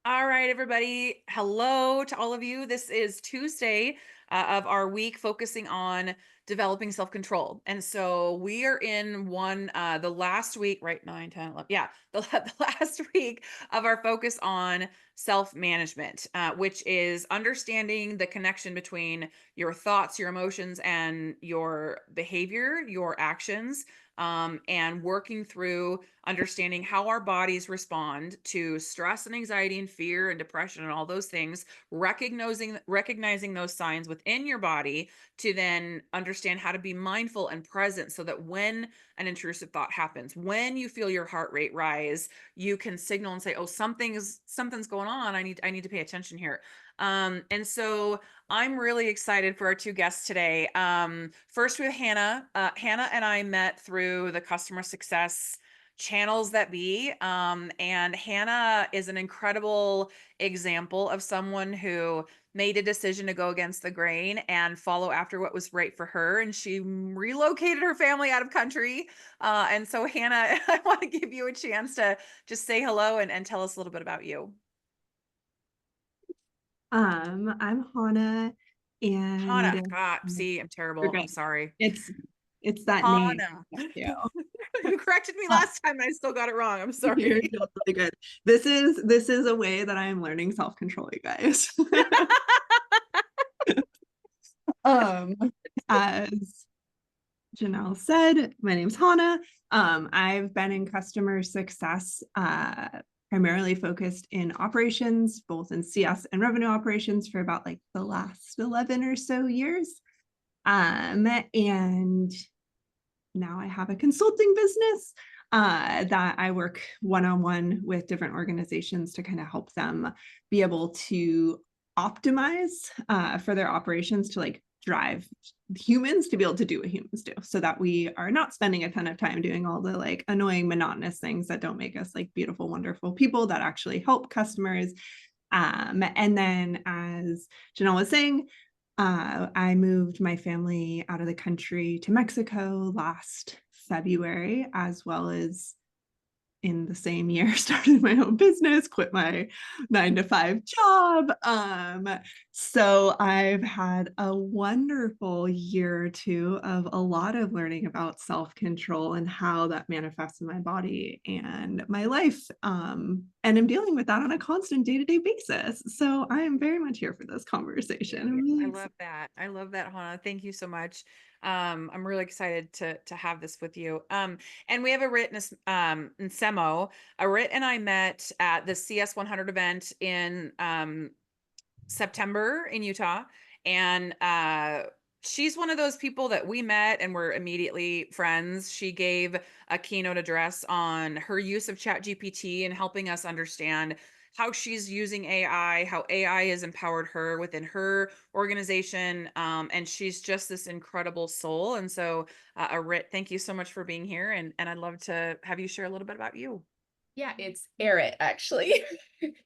All right, everybody. Hello to all of you. This is Tuesday of our week focusing on developing self-control. And so we are in the last week, right? 9, 10, 11. Yeah, the last week of our focus on self-management, which is understanding the connection between your thoughts, your emotions, and your behavior, your actions, and working through understanding how our bodies respond to stress and anxiety and fear and depression and all those things, recognizing those signs within your body to then understand how to be mindful and present so that when an intrusive thought happens, when you feel your heart rate rise, you can signal and say, oh, something's going on. I need to pay attention here. And so I'm really excited for our two guests today. First, we have Hannah. Hannah and I met through the customer success channels that be. And Hannah is an incredible example of someone who made a decision to go against the grain and follow after what was right for her. And she relocated her family out of country. And so, Hannah, I want to give you a chance to just say hello and tell us a little bit about you. I'm Hannah, and Hannah. God, um, see, I'm you're terrible. good. I'm sorry. It's that name. Hannah. You. You corrected me Uh, last time and I still got it wrong. I'm you're sorry. totally good. This is a way that I am learning self-control, you guys. um, as Janelle said, my name's Hannah. I've been in customer success, primarily focused in operations, both in CS and revenue operations for about like the last 11 or so years. And now I have a consulting business that I work one-on-one with different organizations to kind of help them be able to optimize for their operations to like drive humans to be able to do what humans do so that we are not spending a ton of time doing all the like annoying monotonous things that don't make us like beautiful wonderful people that actually help customers. And then as Janelle was saying, I moved my family out of the country to Mexico last February, as well as in the same year started my own business, quit my 9 to 5 job. So I've had a wonderful year or two of a lot of learning about self-control and how that manifests in my body and my life. And I'm dealing with that on a constant day-to-day basis. So I am very much here for this conversation. I'm I really love that. I love that, Hannah. Thank you so much. I'm really excited to have this with you. And we have a in Semo. Arit and I met at the CS 100 event in September in Utah, and she's one of those people that we met and were immediately friends. She gave a keynote address on her use of Chat GPT and helping us understand how she's using AI, how AI has empowered her within her organization. And she's just this incredible soul. And so, Arit, thank you so much for being here. And I'd love to have you share a little bit about you. Yeah, it's Erit, actually.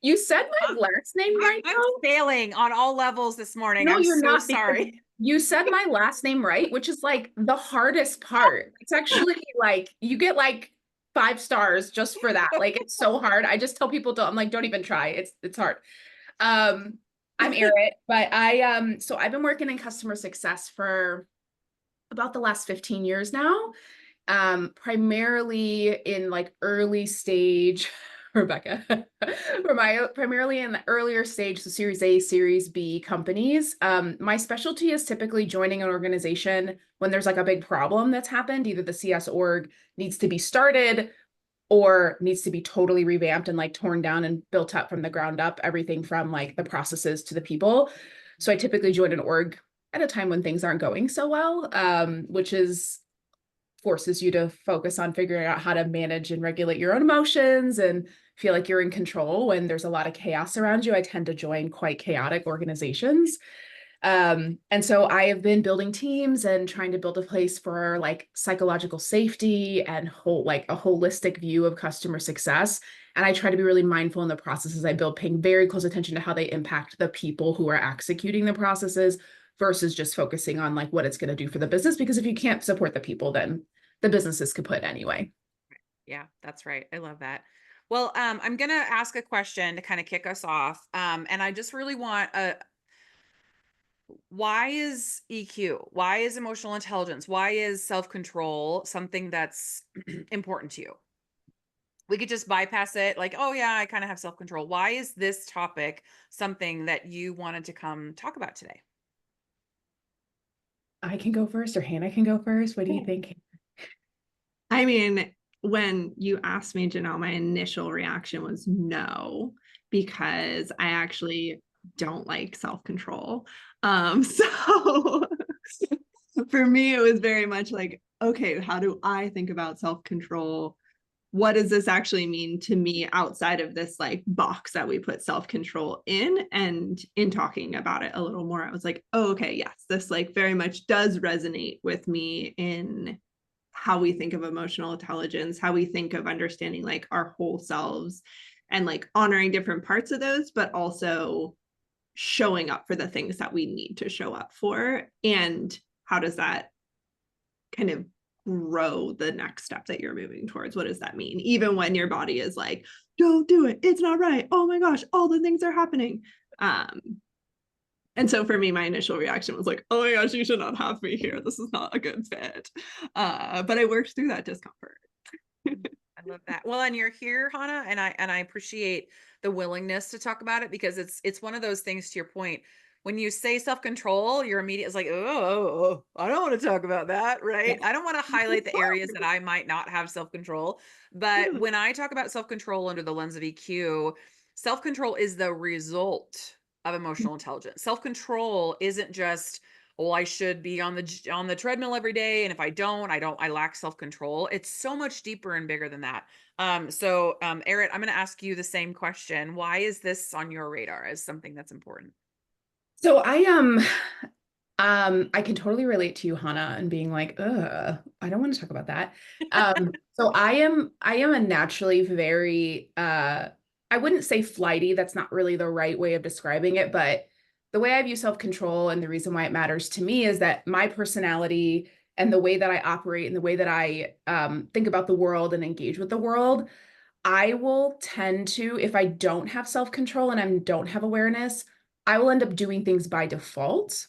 You said my last name right, I'm though? failing on all levels this morning. No, I'm you're so not, because sorry. you said my last name right, which is like the hardest part. It's actually like you get like 5 stars just for that. Like it's so hard. I just tell people don't, I'm like, don't even try. It's hard. Um, I'm Erit, but so I've been working in customer success for about the last 15 years now. Primarily in like early stage, Rebecca, primarily in the earlier stage, so Series A, Series B companies. My specialty is typically joining an organization when there's like a big problem that's happened. Either the CS org needs to be started or needs to be totally revamped and like torn down and built up from the ground up, everything from like the processes to the people. So I typically join an org at a time when things aren't going so well, which is forces you to focus on figuring out how to manage and regulate your own emotions and feel like you're in control when there's a lot of chaos around you. I tend to join quite chaotic organizations. And so I have been building teams and trying to build a place for like psychological safety and like a holistic view of customer success. And I try to be really mindful in the processes I build, paying very close attention to how they impact the people who are executing the processes versus just focusing on like what it's going to do for the business. Because if you can't support the people, then the business is kaput anyway. Yeah, that's right. I love that. Well, I'm gonna ask a question to kind of kick us off. And I just really want a why is EQ? Why is emotional intelligence? Why is self-control something that's important to you? We could just bypass it, like, oh yeah, I kind of have self-control. Why is this topic something that you wanted to come talk about today? I can go first, or Hannah can go first. What do you think? I mean, when you asked me, Janelle, my initial reaction was no, because I actually don't like self-control. So for me, it was very much like, okay, how do I think about self-control? What does this actually mean to me outside of this like box that we put self-control in? And in talking about it a little more, I was like, oh, okay, yes, this like very much does resonate with me in how we think of emotional intelligence, how we think of understanding like our whole selves and like honoring different parts of those, but also showing up for the things that we need to show up for. And how does that kind of grow the next step that you're moving towards? What does that mean? Even when your body is like, don't do it, it's not right. Oh my gosh, all the things are happening. And so for me, my initial reaction was like, oh my gosh, you should not have me here. This is not a good fit. But I worked through that discomfort. I love that. Well, and you're here, Hannah, and I appreciate the willingness to talk about it, because it's one of those things, to your point. When you say self-control, your immediate is like, oh, I don't want to talk about that, right? Yeah. I don't want to highlight the areas that I might not have self-control. But when I talk about self-control under the lens of EQ, self-control is the result of emotional intelligence. Self-control isn't just, well, I should be on the treadmill every day, and if I lack self-control. It's so much deeper and bigger than that. Erin, I'm going to ask you the same question. Why is this on your radar as something that's important? So I can totally relate to you, Hannah, and being like, I don't want to talk about that. So I am a naturally very I wouldn't say flighty, that's not really the right way of describing it, but the way I view self-control and the reason why it matters to me is that my personality and the way that I operate and the way that I think about the world and engage with the world, I will tend to, if I don't have self-control and I don't have awareness, I will end up doing things by default.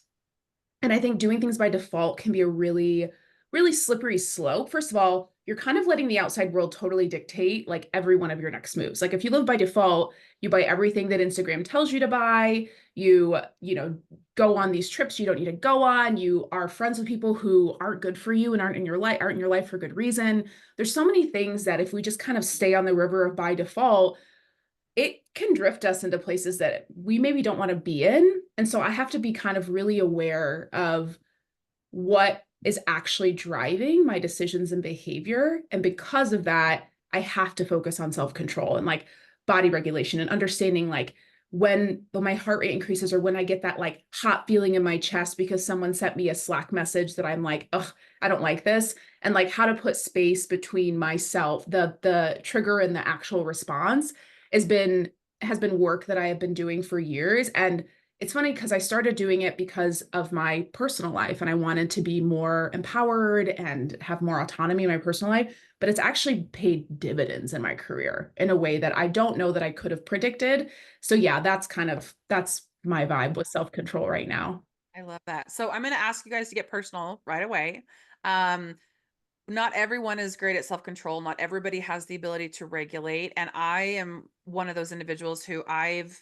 And I think doing things by default can be a really, really slippery slope. First of all, you're kind of letting the outside world totally dictate like every one of your next moves. Like if you live by default, you buy everything that Instagram tells you to buy. You go on these trips you don't need to go on. You are friends with people who aren't good for you and aren't in your life for good reason. There's so many things that if we just kind of stay on the river of by default, it can drift us into places that we maybe don't want to be in. And so I have to be kind of really aware of what is actually driving my decisions and behavior. And because of that, I have to focus on self-control and like body regulation and understanding like when my heart rate increases or when I get that like hot feeling in my chest because someone sent me a Slack message that I'm like, oh, I don't like this. And like how to put space between myself, the trigger and the actual response has been work that I have been doing for years. And it's funny because I started doing it because of my personal life and I wanted to be more empowered and have more autonomy in my personal life, but it's actually paid dividends in my career in a way that I don't know that I could have predicted. So yeah, that's my vibe with self-control right now. I love that. So I'm going to ask you guys to get personal right away. Um, not everyone is great at self-control. Not everybody has the ability to regulate. And I am one of those individuals who I've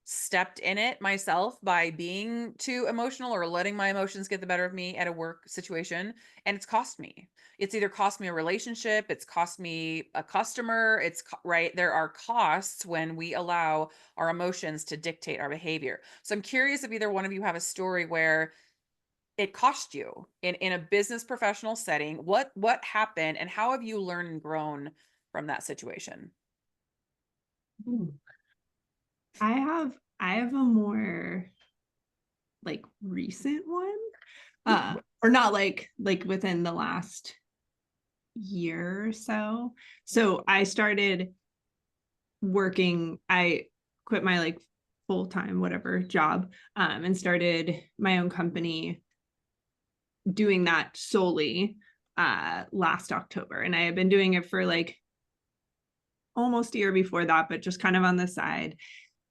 stepped in it myself by being too emotional or letting my emotions get the better of me at a work situation. And it's cost me. It's either cost me a relationship, it's cost me a customer, right. There are costs when we allow our emotions to dictate our behavior. So I'm curious if either one of you have a story where it cost you in a business professional setting. What happened and how have you learned and grown from that situation? Ooh. I have a more like recent one. Or not like within the last year or so. So I started working, I quit my like full-time whatever job, and started my own company doing that solely last October. And I had been doing it for like almost a year before that, but just kind of on the side.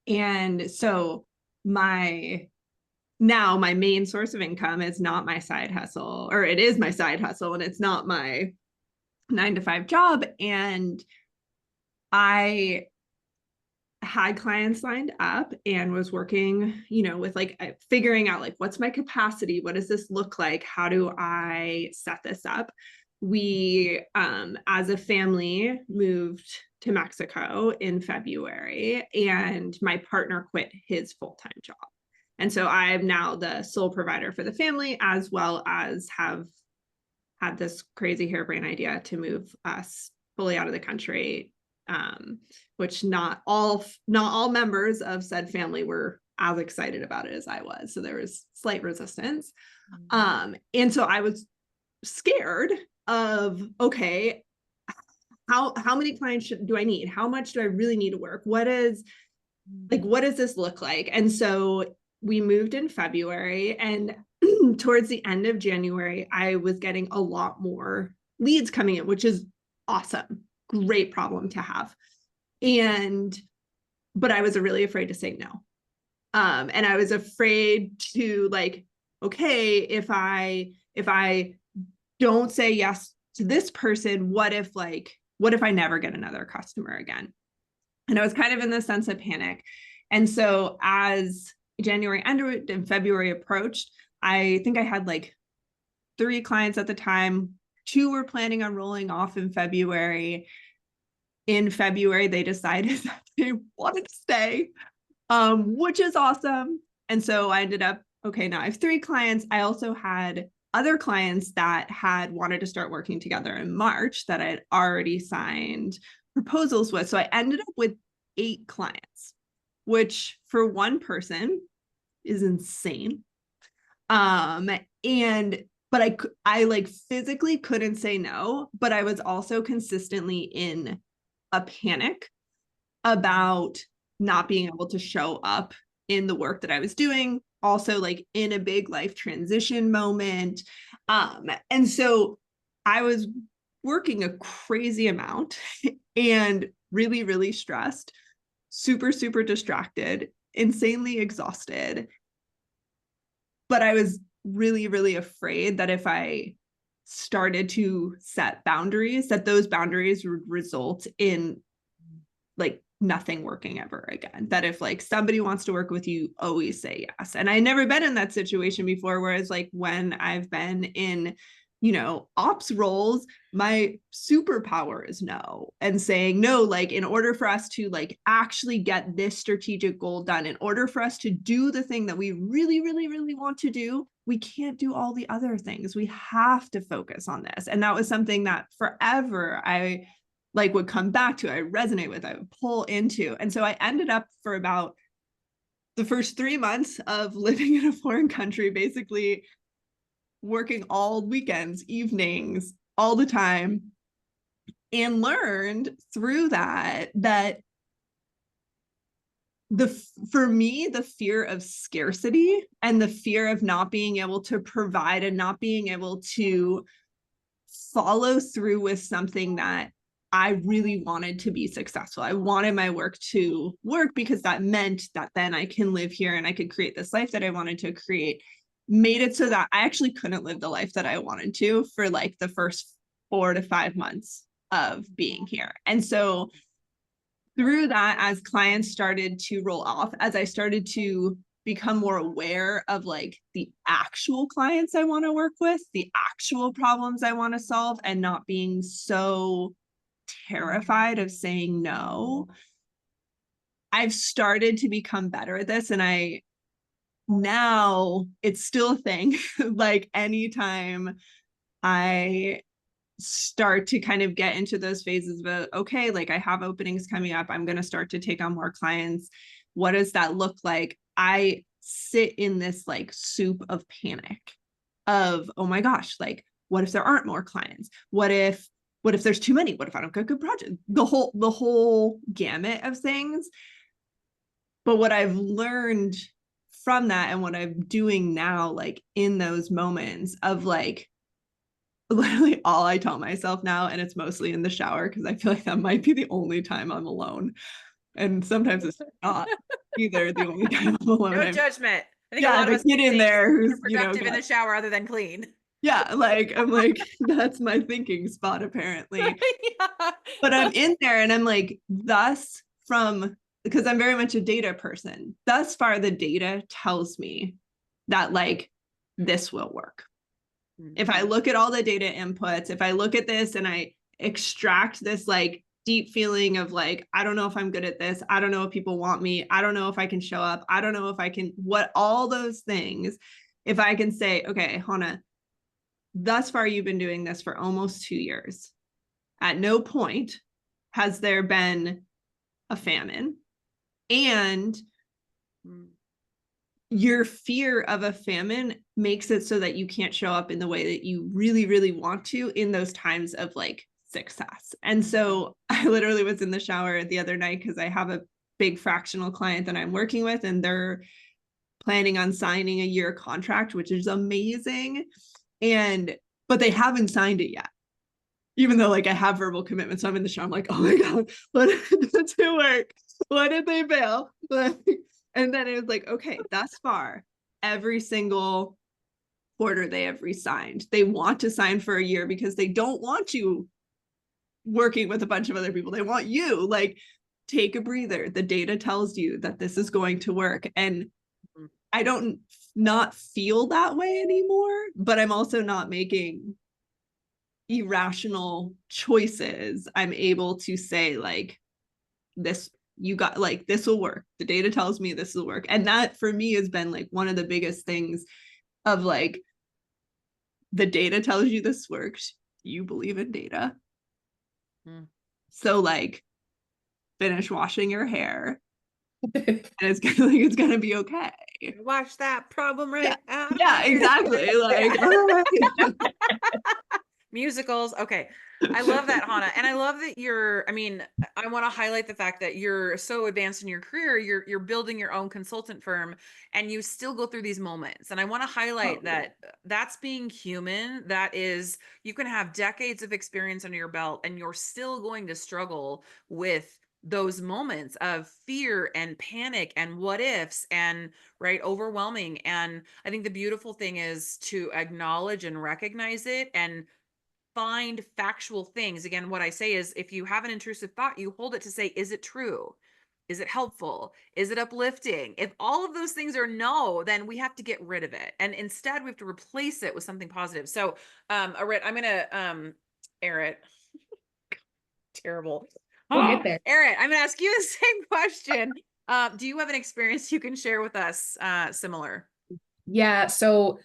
And so now my main source of income is not my side hustle, or it is my side hustle, and it's not my 9 to 5 job. And I had clients lined up and was working, with like figuring out like, what's my capacity? What does this look like? How do I set this up? We, as a family, moved to Mexico in February, and my partner quit his full-time job. And so I'm now the sole provider for the family, as well as have had this crazy harebrained idea to move us fully out of the country, which not all members of said family were as excited about it as I was. So there was slight resistance. And so I was scared of, okay, how many clients do I need? How much do I really need to work? What does this look like? And so we moved in February, and towards the end of January, I was getting a lot more leads coming in, which is awesome. Great problem to have. But I was really afraid to say no. And I was afraid to like, okay, if I don't say yes to this person, what if I never get another customer again? And I was kind of in this sense of panic. And so as January ended and February approached, I think I had like 3 clients at the time. 2 were planning on rolling off in February. In February, they decided that they wanted to stay, which is awesome. And so I ended up, okay, now I have 3 clients. I also had other clients that had wanted to start working together in March that I had already signed proposals with. So I ended up with 8 clients, which for one person is insane. But I like physically couldn't say no, but I was also consistently in a panic about not being able to show up in the work that I was doing, also like in a big life transition moment. And so I was working a crazy amount and really, really stressed, super, super distracted, insanely exhausted. But I was really, really afraid that if I started to set boundaries, that those boundaries would result in like nothing working ever again. That if like somebody wants to work with you, always say yes. And I never been in that situation before, whereas like when I've been in, ops roles, my superpower is no, and saying no, like in order for us to like actually get this strategic goal done, in order for us to do the thing that we really, really, really want to do, we can't do all the other things. We have to focus on this. And that was something that forever I like would come back to, I resonate with, I would pull into. And so I ended up for about the first 3 months of living in a foreign country, basically working all weekends, evenings, all the time, and learned through that for me, the fear of scarcity and the fear of not being able to provide and not being able to follow through with something that I really wanted to be successful. I wanted my work to work because that meant that then I can live here and I could create this life that I wanted to create, made it so that I actually couldn't live the life that I wanted to for like the first 4 to 5 months of being here. And so through that, as clients started to roll off, as I started to become more aware of like the actual clients I want to work with, the actual problems I want to solve, and not being so terrified of saying no, I've started to become better at this. And now it's still a thing. Like anytime I start to kind of get into those phases of, okay, like I have openings coming up, I'm going to start to take on more clients. What does that look like? I sit in this like soup of panic of, oh my gosh, like what if there aren't more clients? What if there's too many? What if I don't get good projects? The whole gamut of things. But what I've learned from that and what I'm doing now, like in those moments of like literally all I tell myself now, and it's mostly in the shower because I feel like that might be the only time I'm alone. And sometimes it's not either the only time I'm alone. No judgment. I think a Yeah, lot of the us kid in think there you're who's, productive in got, the shower other than clean. yeah, like I'm like, that's my thinking spot apparently. Yeah. But I'm in there and I'm like, thus from, because I'm very much a data person, thus far the data tells me that like this will work. If I look at all the data inputs, if I look at this and I extract this like deep feeling of like, I don't know if I'm good at this. I don't know if people want me. I don't know if I can show up. I don't know if I can, what all those things. If I can say, okay, Hannah, thus far you've been doing this for almost 2 years. At no point has there been a famine. And your fear of a famine makes it so that you can't show up in the way that you really, really want to in those times of like success. And so I literally was in the shower the other night because I have a big fractional client that I'm working with, and they're planning on signing a year contract, which is amazing. But they haven't signed it yet. Even though like I have verbal commitment. So I'm in the shower, I'm like, oh my God, what did it work? What did they fail? And then it was like, okay, thus far, every single quarter they have re-signed. They want to sign for a year because they don't want you working with a bunch of other people. They want you, like, take a breather. The data tells you that this is going to work. And I don't not feel that way anymore, but I'm also not making irrational choices. I'm able to say like, this, you got like, this will work. The data tells me this will work. And that for me has been like one of the biggest things of like, the data tells you this works. You believe in data. So like, finish washing your hair and it's gonna be okay. Watch that problem right out. Yeah, exactly. Like, all right. Musicals. Okay. I love that, Hannah. And I love that I want to highlight the fact that you're so advanced in your career. You're building your own consultant firm and you still go through these moments. And I want to highlight that that's being human. That is, you can have decades of experience under your belt and you're still going to struggle with those moments of fear and panic and what ifs and overwhelming. And I think the beautiful thing is to acknowledge and recognize it and find factual things. Again, what I say is if you have an intrusive thought, you hold it to say, is it true? Is it helpful? Is it uplifting? If all of those things are no, then we have to get rid of it. And instead we have to replace it with something positive. So, Arit, I'm going to, Arit, terrible. We'll get there. Arit, I'm going to ask you the same question. Do you have an experience you can share with us, similar? Yeah. So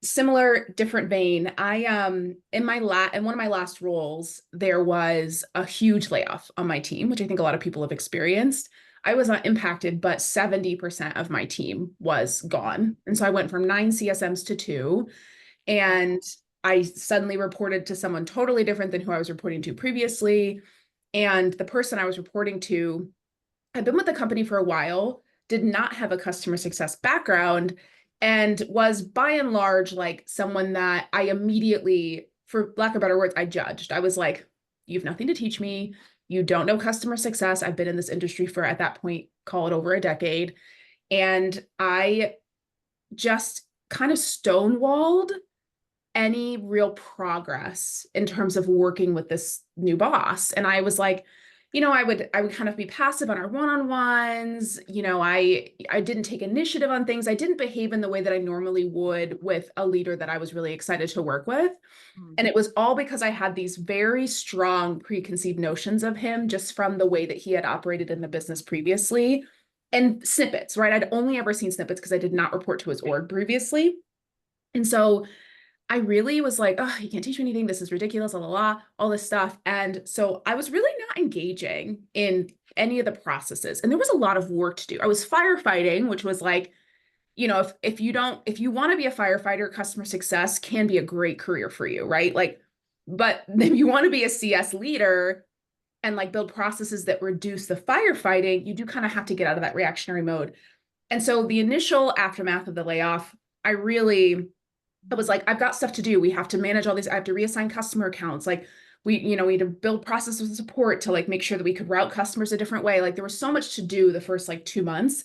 similar, different vein. In one of my last roles, there was a huge layoff on my team, which I think a lot of people have experienced. I was not impacted, but 70% of my team was gone. And so I went from 9 CSMs to 2, and I suddenly reported to someone totally different than who I was reporting to previously. And the person I was reporting to had been with the company for a while, did not have a customer success background, and was by and large like someone that I immediately, for lack of better words, I judged. I was like, you have nothing to teach me. You don't know customer success. I've been in this industry for, at that point, call it over a decade. And I just kind of stonewalled any real progress in terms of working with this new boss. And I was like, I would kind of be passive on our one-on-ones. I didn't take initiative on things. I didn't behave in the way that I normally would with a leader that I was really excited to work with. And it was all because I had these very strong preconceived notions of him just from the way that he had operated in the business previously, and snippets, right? I'd only ever seen snippets because I did not report to his org previously. And so I really was like, oh, you can't teach me anything. This is ridiculous, all this stuff. And so I was really not engaging in any of the processes. And there was a lot of work to do. I was firefighting, which was like, if you want to be a firefighter, customer success can be a great career for you, right? Like, but if you want to be a CS leader and like build processes that reduce the firefighting, you do kind of have to get out of that reactionary mode. And so the initial aftermath of the layoff, I really I was like, I've got stuff to do. We have to manage all these. I have to reassign customer accounts. Like we had to build processes of support to like make sure that we could route customers a different way. Like there was so much to do the first like 2 months.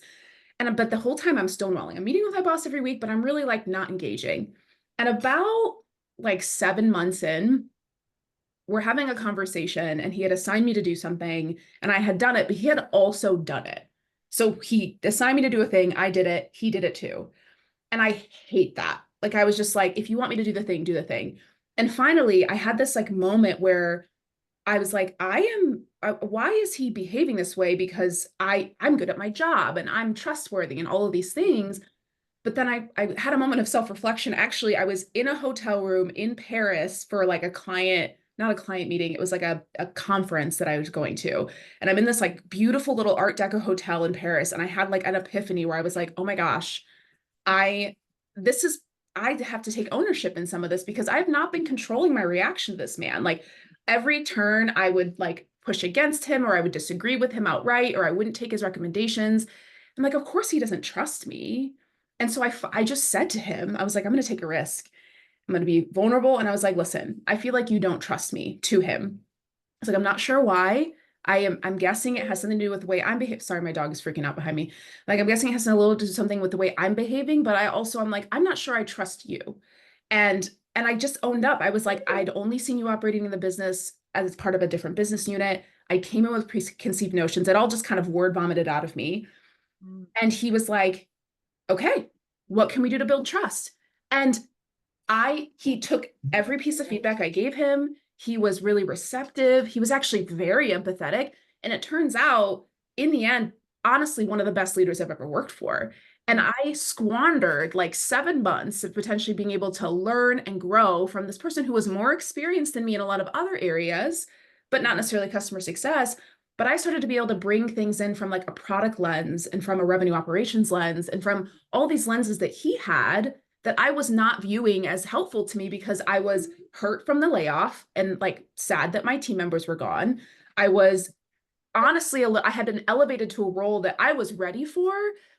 But the whole time I'm stonewalling. I'm meeting with my boss every week, but I'm really like not engaging. And about like 7 months in, we're having a conversation and he had assigned me to do something and I had done it, but he had also done it. So he assigned me to do a thing. I did it. He did it too. And I hate that. Like, I was just like, if you want me to do the thing, do the thing. And finally, I had this like moment where I was like, why is he behaving this way? Because I'm good at my job and I'm trustworthy and all of these things. But then I had a moment of self-reflection. Actually, I was in a hotel room in Paris for like a client, not a client meeting. It was like a conference that I was going to. And I'm in this like beautiful little Art Deco hotel in Paris. And I had like an epiphany where I was like, oh my gosh, I this is I have to take ownership in some of this because I've not been controlling my reaction to this man. Like every turn I would like push against him or I would disagree with him outright or I wouldn't take his recommendations. I'm like, of course he doesn't trust me. And so I just said to him, I was like, I'm going to take a risk. I'm going to be vulnerable. And I was like, listen, I feel like you don't trust me to him. I was like, I'm not sure why. I'm guessing it has something to do with the way I'm behaving. Sorry, my dog is freaking out behind me. Like, I'm guessing it has a little to do something with the way I'm behaving, but I'm like, I'm not sure I trust you. And I just owned up. I was like, I'd only seen you operating in the business as part of a different business unit. I came in with preconceived notions. It all just kind of word vomited out of me. Mm. And he was like, okay, what can we do to build trust? And he took every piece of feedback I gave him. He was really receptive. He was actually very empathetic. And it turns out, in the end, honestly, one of the best leaders I've ever worked for. And I squandered like 7 months of potentially being able to learn and grow from this person who was more experienced than me in a lot of other areas, but not necessarily customer success. But I started to be able to bring things in from like a product lens and from a revenue operations lens and from all these lenses that he had that I was not viewing as helpful to me because I was hurt from the layoff and like sad that my team members were gone. I was honestly, I had been elevated to a role that I was ready for,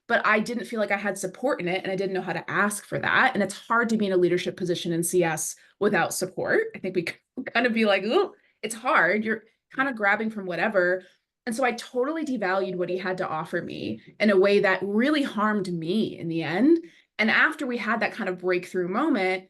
but I didn't feel like I had support in it and I didn't know how to ask for that. And it's hard to be in a leadership position in CS without support. I think we kind of be like, oh, it's hard. You're kind of grabbing from whatever. And so I totally devalued what he had to offer me in a way that really harmed me in the end. And after we had that kind of breakthrough moment,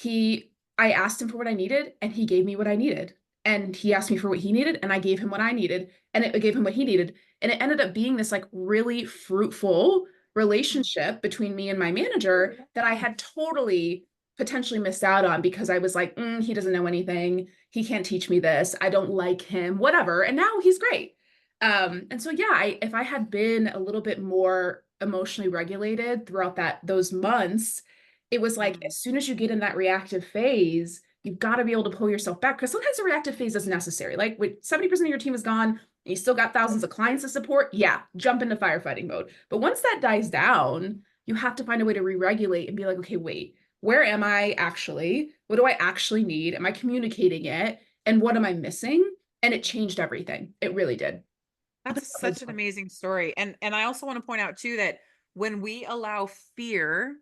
I asked him for what I needed and he gave me what I needed. And he asked me for what he needed and I gave him what I needed and it gave him what he needed. And it ended up being this like really fruitful relationship between me and my manager that I had totally potentially missed out on because I was like, he doesn't know anything. He can't teach me this. I don't like him, whatever. And now he's great. And so, yeah, if I had been a little bit more emotionally regulated throughout those months, it was like, as soon as you get in that reactive phase, you've got to be able to pull yourself back because sometimes the reactive phase is necessary. Like when 70% of your team is gone, and you still got thousands of clients to support. Yeah, jump into firefighting mode. But once that dies down, you have to find a way to re-regulate and be like, okay, wait, where am I actually? What do I actually need? Am I communicating it? And what am I missing? And it changed everything. It really did. That's such an amazing story. And I also want to point out too that when we allow fear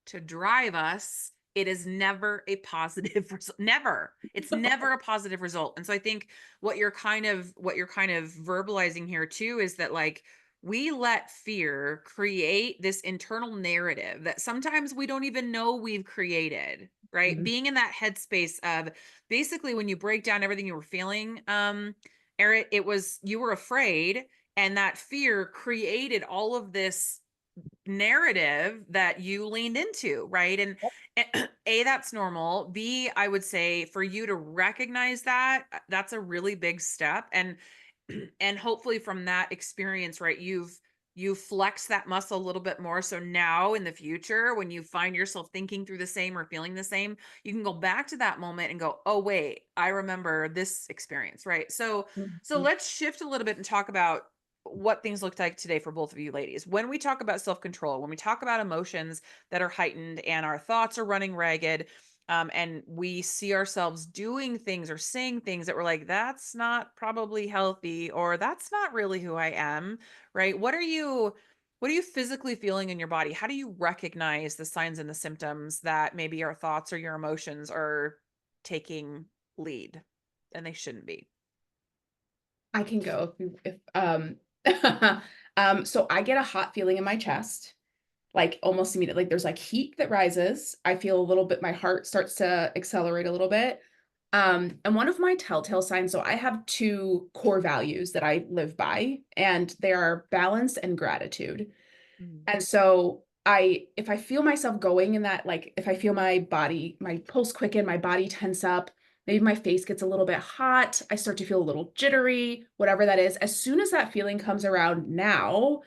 to drive us, it is never a positive result. Never. It's never a positive result. And so I think what you're kind of verbalizing here too is that like we let fear create this internal narrative that sometimes we don't even know we've created, right? Mhm. Being in that headspace of basically when you break down everything you were feeling, Eric, it was you were afraid and that fear created all of this narrative that you leaned into, right? And A, that's normal. B, I would say for you to recognize that, that's a really big step. And hopefully from that experience, right, you've flexed that muscle a little bit more. So now in the future, when you find yourself thinking through the same or feeling the same, you can go back to that moment and go, oh, wait, I remember this experience, right? So Mhm. let's shift a little bit and talk about what things look like today for both of you ladies. When we talk about self-control, when we talk about emotions that are heightened and our thoughts are running ragged, and we see ourselves doing things or saying things that we're like, that's not probably healthy, or that's not really who I am, right? What What are you physically feeling in your body? How do you recognize the signs and the symptoms that maybe your thoughts or your emotions are taking lead and they shouldn't be? I can go if so I get a hot feeling in my chest, like almost immediately. Like there's like heat that rises. I feel a little bit, my heart starts to accelerate a little bit. And one of my telltale signs, so I have two core values that I live by, and they are balance and gratitude. Mm. And so if I feel myself going in that, like if I feel my body, my pulse quicken, my body tense up, maybe my face gets a little bit hot, I start to feel a little jittery, whatever that is. As soon as that feeling comes around now,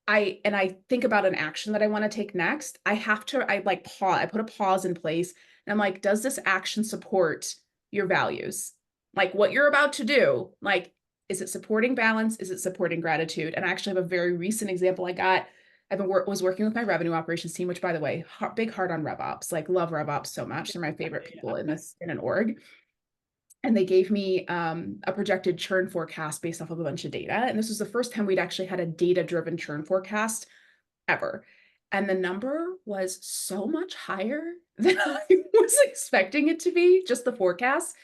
I think about an action that I want to take next, I like pause, I put a pause in place and I'm like, does this action support your values? Like what you're about to do, like, is it supporting balance? Is it supporting gratitude? And I actually have a very recent example I got. Was working with my revenue operations team, which by the way, big heart on rev ops, like love rev ops so much. They're my favorite people in an org. And they gave me a projected churn forecast based off of a bunch of data. And this was the first time we'd actually had a data-driven churn forecast ever. And the number was so much higher than I was expecting it to be, just the forecast.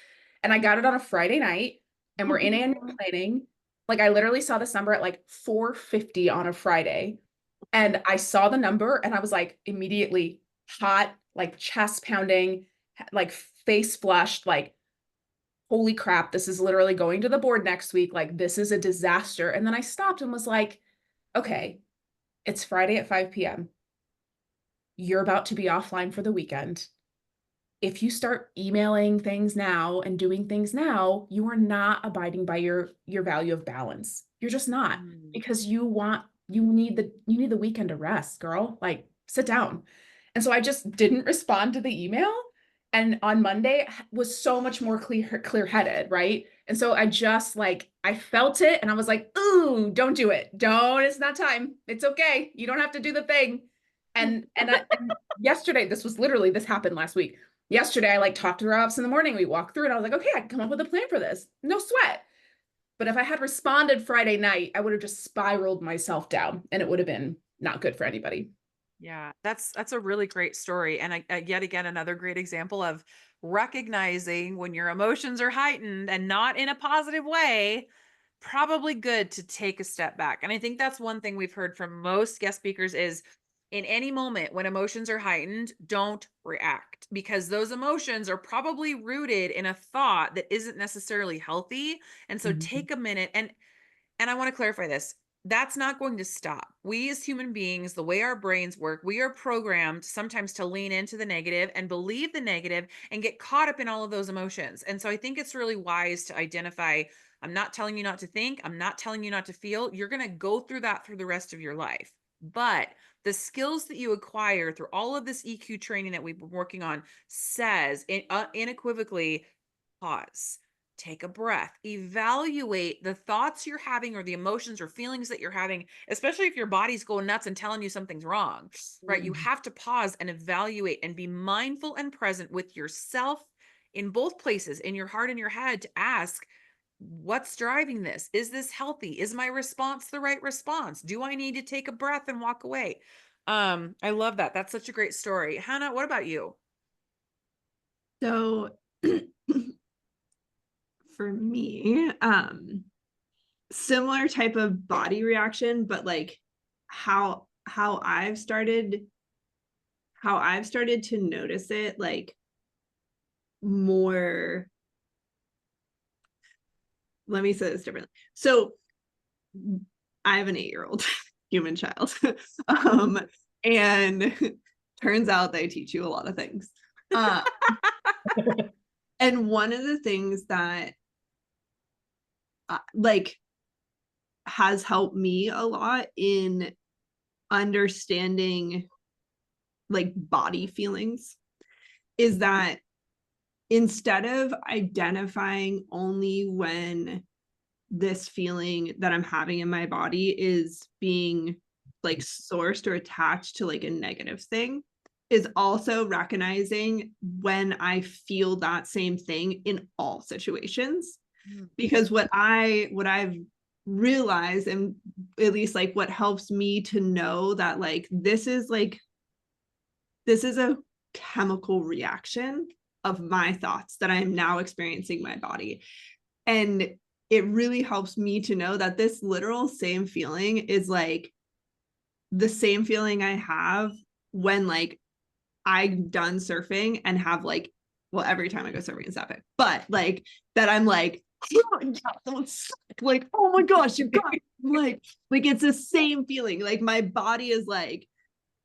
And I got it on a Friday night and we're in annual planning. Like I literally saw this number at like 450 on a Friday. And I saw the number and I was like immediately hot, like chest pounding, like face flushed, like holy crap, this is literally going to the board next week. Like, this is a disaster. And then I stopped and was like, okay, it's Friday at 5 p.m. You're about to be offline for the weekend. If you start emailing things now and doing things now, you are not abiding by your value of balance. You're just not, Mm. because you need the weekend to rest, girl. Like, sit down. And so I just didn't respond to the email. And on Monday was so much more clear-headed, right? And so I just like, I felt it and I was like, ooh, don't do it. Don't, it's not time. It's okay. You don't have to do the thing. And yesterday, this happened last week. Yesterday, I like talked to the ops in the morning. We walked through and I was like, okay, I can come up with a plan for this. No sweat. But if I had responded Friday night, I would have just spiraled myself down and it would have been not good for anybody. Yeah, that's a really great story. And yet again, another great example of recognizing when your emotions are heightened and not in a positive way, probably good to take a step back. And I think that's one thing we've heard from most guest speakers is in any moment when emotions are heightened, don't react because those emotions are probably rooted in a thought that isn't necessarily healthy. And so Mhm. take a minute and I want to clarify this. That's not going to stop. We as human beings, the way our brains work, we are programmed sometimes to lean into the negative and believe the negative and get caught up in all of those emotions. And so I think it's really wise to identify, I'm not telling you not to think, I'm not telling you not to feel. You're going to go through that through the rest of your life. But the skills that you acquire through all of this EQ training that we've been working on says unequivocally, pause, take a breath, evaluate the thoughts you're having or the emotions or feelings that you're having, especially if your body's going nuts and telling you something's wrong, right? You have to pause and evaluate and be mindful and present with yourself in both places, in your heart and your head, to ask, what's driving this? Is this healthy? Is my response the right response? Do I need to take a breath and walk away? I love that. That's such a great story. Hannah, what about you? So for me, similar type of body reaction, but like how I've started to notice it like more. Let me say this differently. So I have an 8-year-old human child. um, and turns out they teach you a lot of things. Uh, and one of the things that like has helped me a lot in understanding like body feelings is that instead of identifying only when this feeling that I'm having in my body is being like sourced or attached to like a negative thing, is also recognizing when I feel that same thing in all situations. Mm. Because what I've realize, and at least like what helps me to know that like this is a chemical reaction of my thoughts that I am now experiencing in my body. And it really helps me to know that this literal same feeling is like the same feeling I have when like I'm done surfing and have like, well, every time I go surfing it's epic, but like that I'm like, oh, yeah, like, oh my gosh, you got it. Like it's the same feeling. Like my body is like,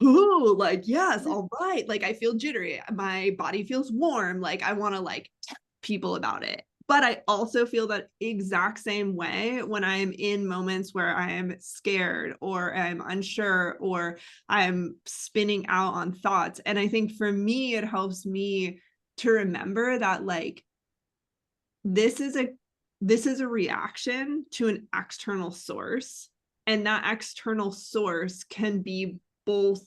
ooh, like, yes, all right. Like I feel jittery. My body feels warm. Like I want to like tell people about it. But I also feel that exact same way when I am in moments where I am scared or I'm unsure or I'm spinning out on thoughts. And I think for me, it helps me to remember that like this is a reaction to an external source. And that external source can be both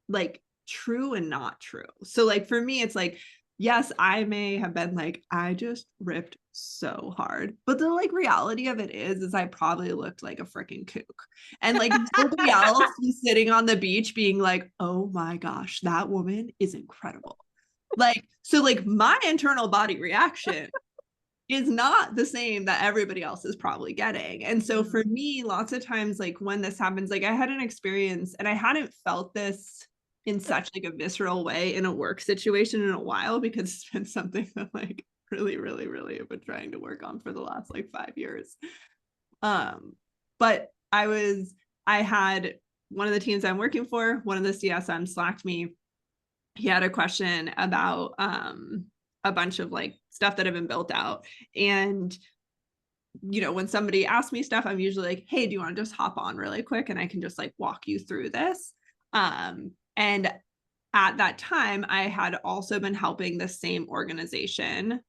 like true and not true. So like for me, it's like, yes, I may have been like, I just ripped so hard. But the like reality of it is I probably looked like a freaking kook. And like nobody else was sitting on the beach being like, oh my gosh, that woman is incredible. Like, so like my internal body reaction is not the same that everybody else is probably getting. And so for me, lots of times, like when this happens, like I had an experience and I hadn't felt this in such like a visceral way in a work situation in a while, because it's been something that like really, really, really have been trying to work on for the last like 5 years. But I had one of the teams I'm working for, one of the CSMs slacked me. He had a question about a bunch of like stuff that have been built out. And, you know, when somebody asks me stuff, I'm usually like, hey, do you want to just hop on really quick? And I can just like walk you through this. And at that time, I had also been helping the same organization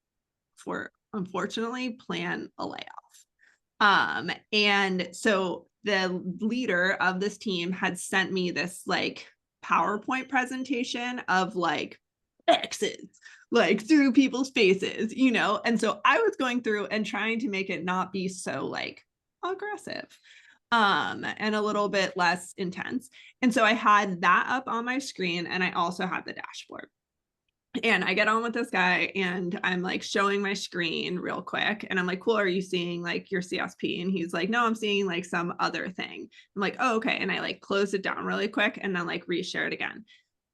for, unfortunately, plan a layoff. And so the leader of this team had sent me this like PowerPoint presentation of like X's like through people's faces, you know? And so I was going through and trying to make it not be so like aggressive and a little bit less intense. And so I had that up on my screen and I also had the dashboard. And I get on with this guy and I'm like showing my screen real quick. And I'm like, cool, are you seeing like your CSP? And he's like, no, I'm seeing like some other thing. I'm like, oh, okay. And I like closed it down really quick and then like reshare it again.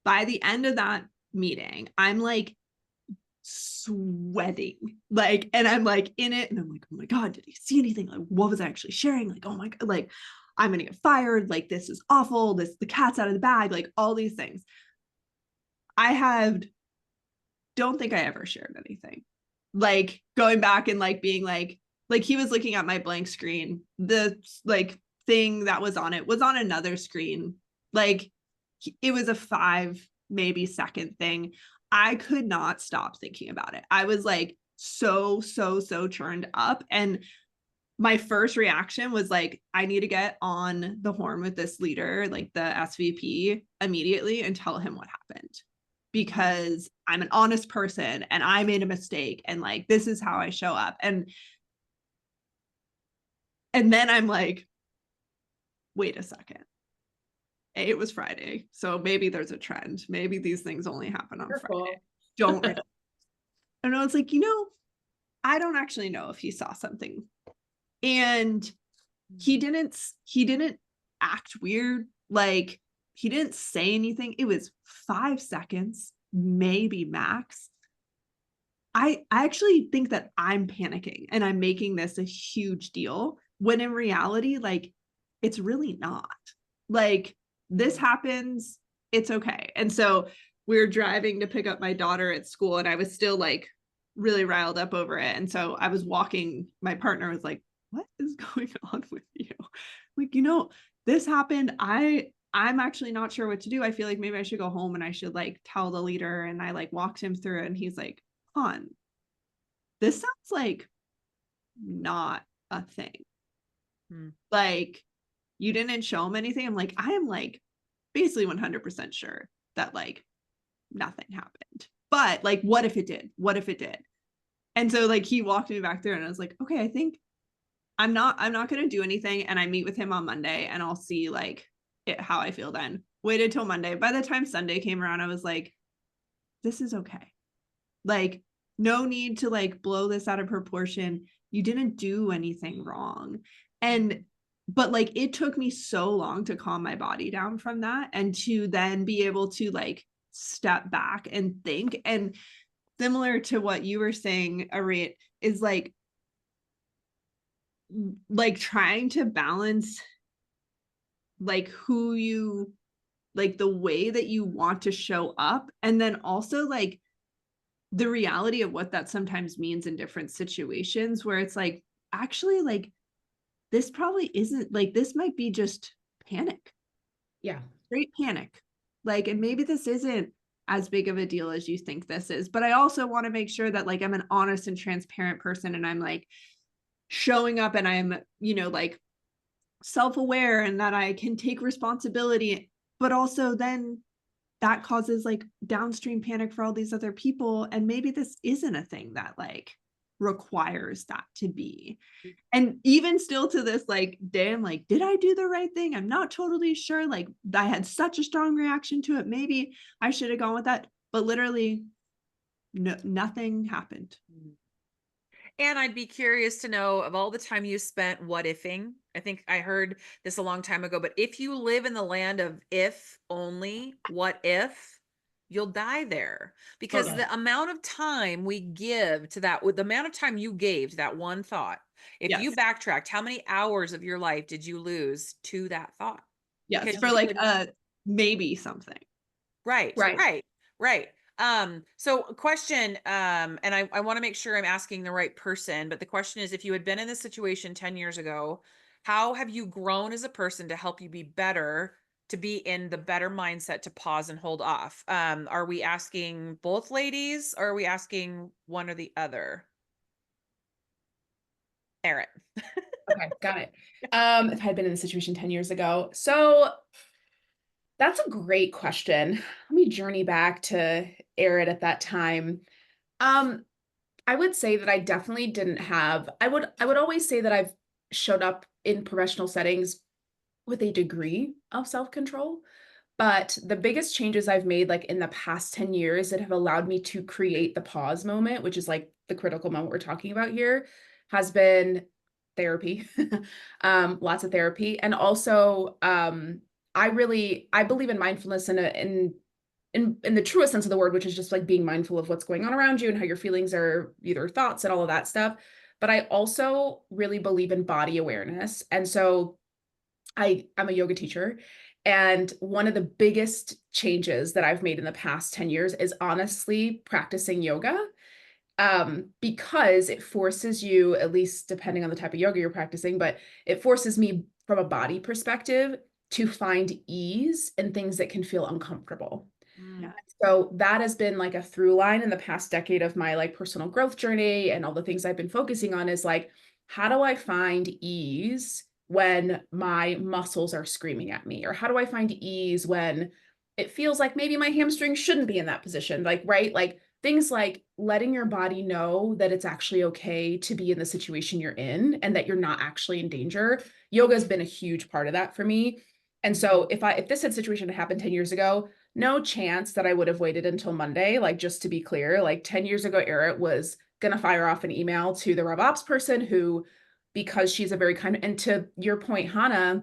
By the end of that meeting, I'm like sweating, like, and I'm like in it and I'm like, oh my God, did he see anything? Like, what was I actually sharing? Like, oh my God, like, I'm gonna get fired. Like, this is awful. The cat's out of the bag, like all these things. Don't think I ever shared anything. Like going back and like being like he was looking at my blank screen. The like thing that was on it was on another screen. Like it was a 5 maybe second thing. I could not stop thinking about it. I was like so churned up. And my first reaction was like, I need to get on the horn with this leader, like the SVP, immediately and tell him what happened, because I'm an honest person and I made a mistake and like this is how I show up. And then I'm like, wait a second. It was Friday, so maybe there's a trend. Maybe these things only happen on Friday. Don't really. And I was like, I don't actually know if he saw something. And he didn't act weird. Like he didn't say anything. It was 5 seconds, maybe max. I actually think that I'm panicking and I'm making this a huge deal when in reality, like, it's really not. Like, this happens, it's okay. And so we were driving to pick up my daughter at school and I was still like really riled up over it. And so I was walking, my partner was like, what is going on with you? Like, this happened. I'm actually not sure what to do. I feel like maybe I should go home and I should like tell the leader. And I like walked him through it and he's like, Han, this sounds like not a thing. Like, you didn't show him anything. I'm like, I am like basically 100% sure that like nothing happened. But like, what if it did? What if it did? And so like he walked me back there and I was like, okay, I think I'm not going to do anything. And I meet with him on Monday and I'll see like how I feel then. Waited till Monday. By the time Sunday came around, I was like, this is okay. Like, no need to like blow this out of proportion. You didn't do anything wrong. And, but like, it took me so long to calm my body down from that and to then be able to like step back and think. And similar to what you were saying, Arit, is like trying to balance like who you like the way that you want to show up and then also like the reality of what that sometimes means in different situations where it's like actually like this probably isn't like this might be just panic, Yeah. straight panic, like, and maybe this isn't as big of a deal as you think this is, but I also want to make sure that like I'm an honest and transparent person and I'm like showing up and I'm, you know, like self-aware and that I can take responsibility, but also then that causes like downstream panic for all these other people. And maybe this isn't a thing that like requires that to be. And even still to this like day, I'm like, did I do the right thing? I'm not totally sure. Like I had such a strong reaction to it. Maybe I should have gone with that. But literally no, nothing happened. And I'd be curious to know of all the time you spent what ifing. I think I heard this a long time ago, but if you live in the land of if only, what if, you'll die there. Because Totally. the amount of time we give to that, with the amount of time you gave to that one thought, if you Yes. backtracked, how many hours of your life did you lose to that thought? Yes. Because For you like couldn't. maybe something. Right, Right. right, right. So a question, and I want to make sure I'm asking the right person, but the question is, if you had been in this situation 10 years ago, how have you grown as a person to help you be better, to be in the better mindset to pause and hold off? Are we asking both ladies or are we asking one or the other? Erin. Okay, got it. If I had been in the situation 10 years ago. So that's a great question. Let me journey back to Erin at that time. Um, I would say that I definitely didn't have, I would always say that I've showed up in professional settings with a degree of self-control. But the biggest changes I've made, like in the past 10 years, that have allowed me to create the pause moment, which is like the critical moment we're talking about here, has been therapy, lots of therapy. And also, I believe in mindfulness in the truest sense of the word, which is just like being mindful of what's going on around you and how your feelings are, either thoughts and all of that stuff. But I also really believe in body awareness. And so I'm a yoga teacher. And one of the biggest changes that I've made in the past 10 years is honestly practicing yoga, because it forces you, at least depending on the type of yoga you're practicing, but it forces me from a body perspective to find ease in things that can feel uncomfortable. Mm. So that has been like a through line in the past decade of my like personal growth journey and all the things I've been focusing on is like, how do I find ease when my muscles are screaming at me? Or how do I find ease when it feels like maybe my hamstring shouldn't be in that position? Like, right? Like things like letting your body know that it's actually okay to be in the situation you're in and that you're not actually in danger. Yoga has been a huge part of that for me. And so if this had situation had happened 10 years ago, no chance that I would have waited until Monday. Like, just to be clear, like 10 years ago, Erin was going to fire off an email to the RevOps person who, because she's a very kind, and to your point, Hannah,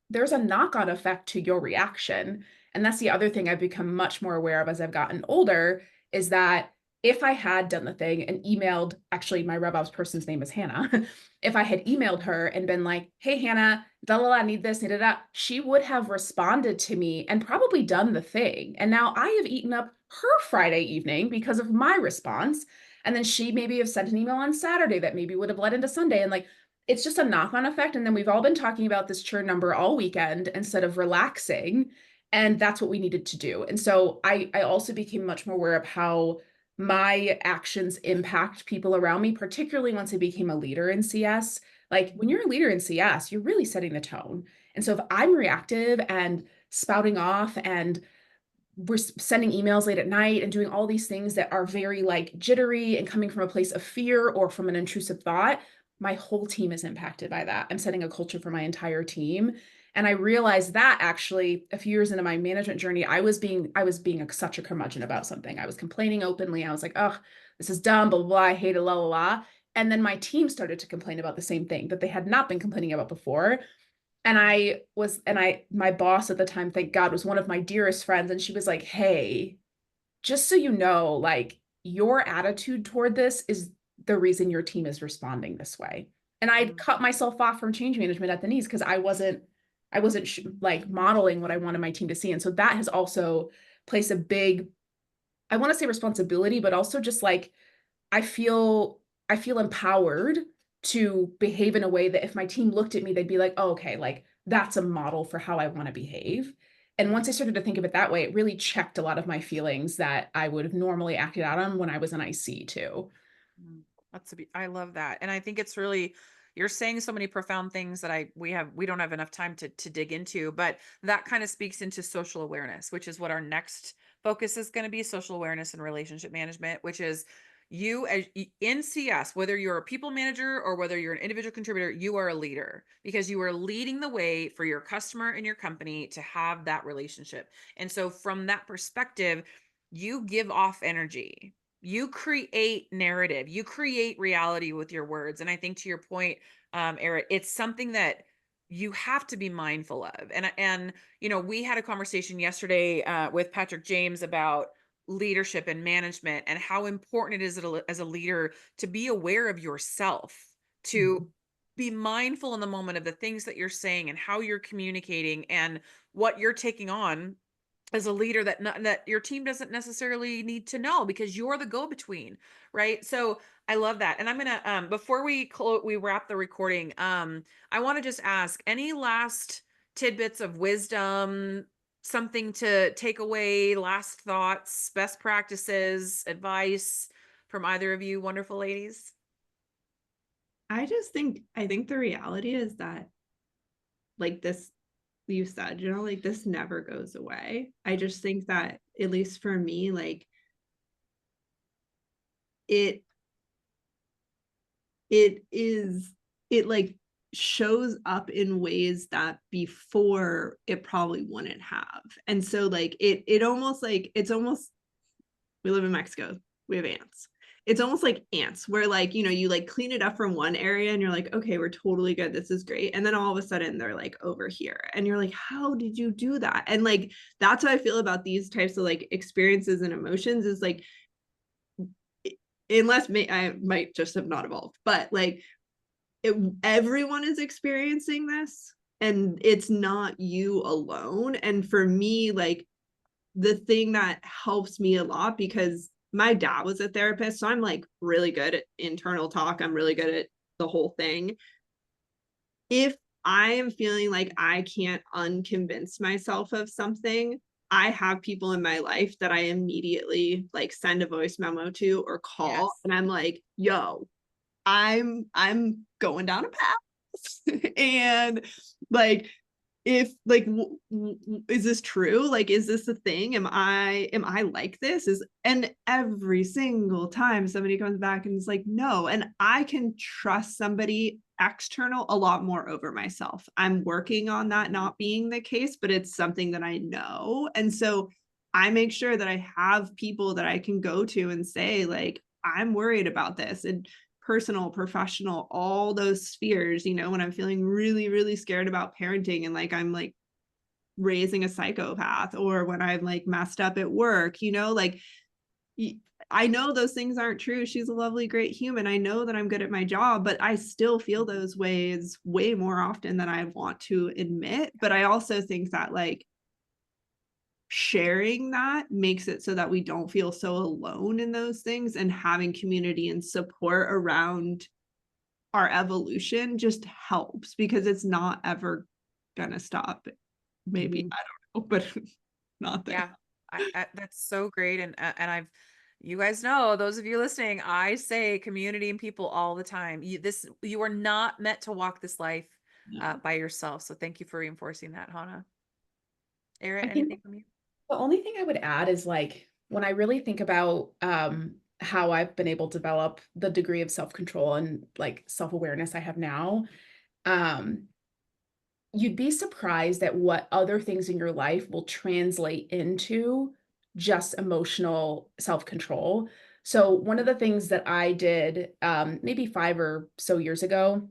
there's a knock-on effect to your reaction. And that's the other thing I've become much more aware of as I've gotten older is that if I had done the thing and emailed, actually, my RevOps person's name is Hannah. If I had emailed her and been like, hey, Hannah, I need this, need that, she would have responded to me and probably done the thing. And now I have eaten up her Friday evening because of my response. And then she maybe have sent an email on Saturday that maybe would have led into Sunday. And like, it's just a knock-on effect. And then we've all been talking about this churn number all weekend instead of relaxing. And that's what we needed to do. And so I also became much more aware of how my actions impact people around me, particularly once I became a leader in CS. Like when you're a leader in CS, you're really setting the tone. And so if I'm reactive and spouting off and we're sending emails late at night and doing all these things that are very like jittery and coming from a place of fear or from an intrusive thought, my whole team is impacted by that. I'm setting a culture for my entire team. And I realized that actually a few years into my management journey, I was being such a curmudgeon about something. I was complaining openly. I was like, oh, this is dumb, blah, blah, blah. I hate it, la, la, la. And then my team started to complain about the same thing that they had not been complaining about before. My boss at the time, thank God, was one of my dearest friends. And she was like, hey, just so you know, like your attitude toward this is the reason your team is responding this way. And I'd Mm, cut myself off from change management at the knees because I wasn't like modeling what I wanted my team to see. And so that has also placed a big, I want to say responsibility, but also just like I feel I feel empowered to behave in a way that if my team looked at me, they'd be like, oh, okay, like that's a model for how I want to behave. And once I started to think of it that way, it really checked a lot of my feelings that I would have normally acted out on when I was an IC too. mm. I love that. And I think it's really, you're saying so many profound things that we don't have enough time to dig into, but that kind of speaks into social awareness, which is what our next focus is going to be: social awareness and relationship management, which is you as in CS, whether you're a people manager or whether you're an individual contributor, you are a leader because you are leading the way for your customer and your company to have that relationship. And so from that perspective, you give off energy, you create narrative, you create reality with your words. And I think to your point, Eric, it's something that you have to be mindful of. And we had a conversation yesterday with Patrick James about leadership and management and how important it is as a leader to be aware of yourself, to be mindful in the moment of the things that you're saying and how you're communicating and what you're taking on as a leader that your team doesn't necessarily need to know because you're the go-between, right? So I love that. And I'm gonna before we wrap the recording, I want to just ask any last tidbits of wisdom, something to take away, last thoughts, best practices, advice from either of you wonderful ladies. I think the reality is that, like this you said, like this never goes away. I just think that, at least for me, like it it is it like shows up in ways that before it probably wouldn't have. And so like it almost like it's almost we live in Mexico, we have ants. It's almost like ants where like, you like clean it up from one area and you're like, okay, we're totally good. This is great. And then all of a sudden they're like over here. And you're like, how did you do that? And like that's how I feel about these types of like experiences and emotions is like, I might just have not evolved, but like everyone is experiencing this and it's not you alone. And for me, like the thing that helps me a lot, because my dad was a therapist, so I'm like really good at internal talk, I'm really good at the whole thing. If I am feeling like I can't unconvince myself of something, I have people in my life that I immediately like send a voice memo to or call, Yes. and I'm like, yo, I'm going down a path. And like, if like is this true, like is this a thing, am I like this, is and every single time somebody comes back and is like no, and I can trust somebody external a lot more over myself. I'm working on that not being the case, but it's something that I know. And so I make sure that I have people that I can go to and say like, I'm worried about this. And personal, professional, all those spheres, when I'm feeling really, really scared about parenting and like I'm like raising a psychopath, or when I'm like messed up at work, like I know those things aren't true. She's a lovely, great human. I know that I'm good at my job, but I still feel those ways way more often than I want to admit. But I also think that like sharing that makes it so that we don't feel so alone in those things, and having community and support around our evolution just helps, because it's not ever gonna stop. Maybe, I don't know, but not there. Yeah, that's so great, and you guys know, those of you listening, I say community and people all the time. You are not meant to walk this life No. by yourself. So thank you for reinforcing that, Hannah. Erin, I think anything from you? the only thing I would add is like when I really think about how I've been able to develop the degree of self-control and like self-awareness I have now. Um, you'd be surprised at what other things in your life will translate into just emotional self-control. So one of the things that I did, maybe 5 or so years ago,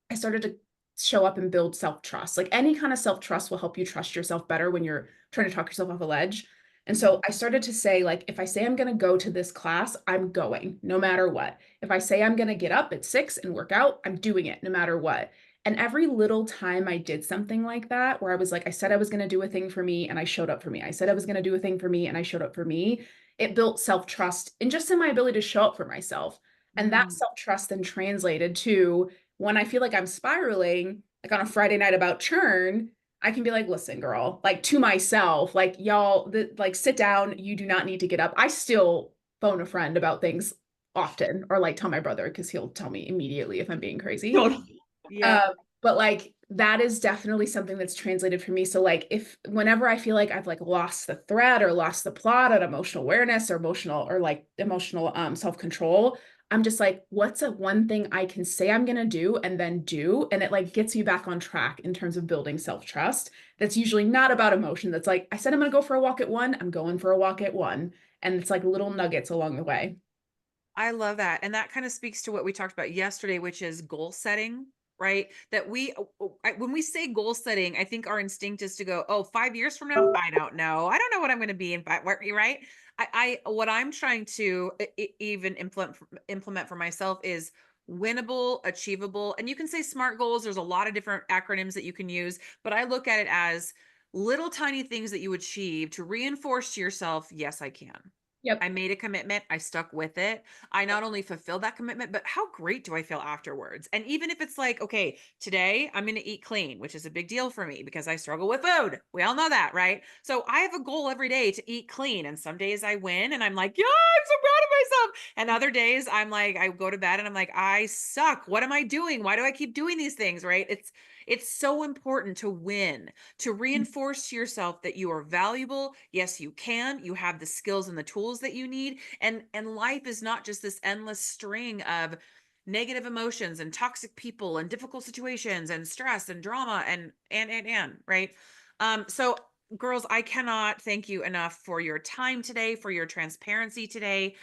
I started to show up and build self-trust. Like any kind of self-trust will help you trust yourself better when you're trying to talk yourself off a ledge. And so I started to say, like, if I say I'm going to go to this class, I'm going no matter what. If I say I'm going to get up at 6 and work out, I'm doing it no matter what. And every little time I did something like that, where I was like, I said I was going to do a thing for me and I showed up for me. I said I was going to do a thing for me and I showed up for me. It built self-trust and just in my ability to show up for myself. And that Mm. self-trust then translated to when I feel like I'm spiraling, like on a Friday night about churn, I can be like, listen, girl, like to myself, like y'all, like sit down. You do not need to get up. I still phone a friend about things often, or like tell my brother because he'll tell me immediately if I'm being crazy. Totally. Yeah. But like that is definitely something that's translated for me. So like if whenever I feel like I've like lost the thread or lost the plot at emotional awareness or emotional self-control, I'm just like, what's a one thing I can say I'm gonna do and then do? And it like gets me back on track in terms of building self-trust. That's usually not about emotion. That's like, I said I'm gonna go for a walk at 1, I'm going for a walk at 1. And it's like little nuggets along the way. I love that. And that kind of speaks to what we talked about yesterday, which is goal setting, right? That when we say goal setting, I think our instinct is to go, oh, 5 years from now, I don't know. I don't know what I'm going to be in five, right? What I'm trying to even implement for myself is winnable, achievable. And you can say SMART goals. There's a lot of different acronyms that you can use, but I look at it as little tiny things that you achieve to reinforce to yourself, yes, I can. Yep. I made a commitment. I stuck with it. I not only fulfilled that commitment, but how great do I feel afterwards? And even if it's like, okay, today I'm going to eat clean, which is a big deal for me because I struggle with food. We all know that, right? So I have a goal every day to eat clean. And some days I win and I'm like, yeah, I'm so proud of myself. And other days I'm like, I go to bed and I'm like, I suck. What am I doing? Why do I keep doing these things? Right? It's so important to win, to reinforce to yourself that you are valuable. Yes, you can. You have the skills and the tools that you need. And life is not just this endless string of negative emotions and toxic people and difficult situations and stress and drama and right? So girls, I cannot thank you enough for your time today, for your transparency today.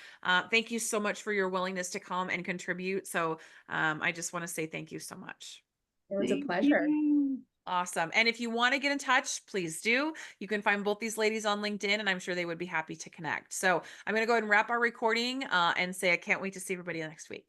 Thank you so much for your willingness to come and contribute. So I just want to say thank you so much. It was a Thank pleasure. you. Awesome. And if you want to get in touch, please do. You can find both these ladies on LinkedIn, and I'm sure they would be happy to connect. So I'm going to go ahead and wrap our recording and say I can't wait to see everybody next week.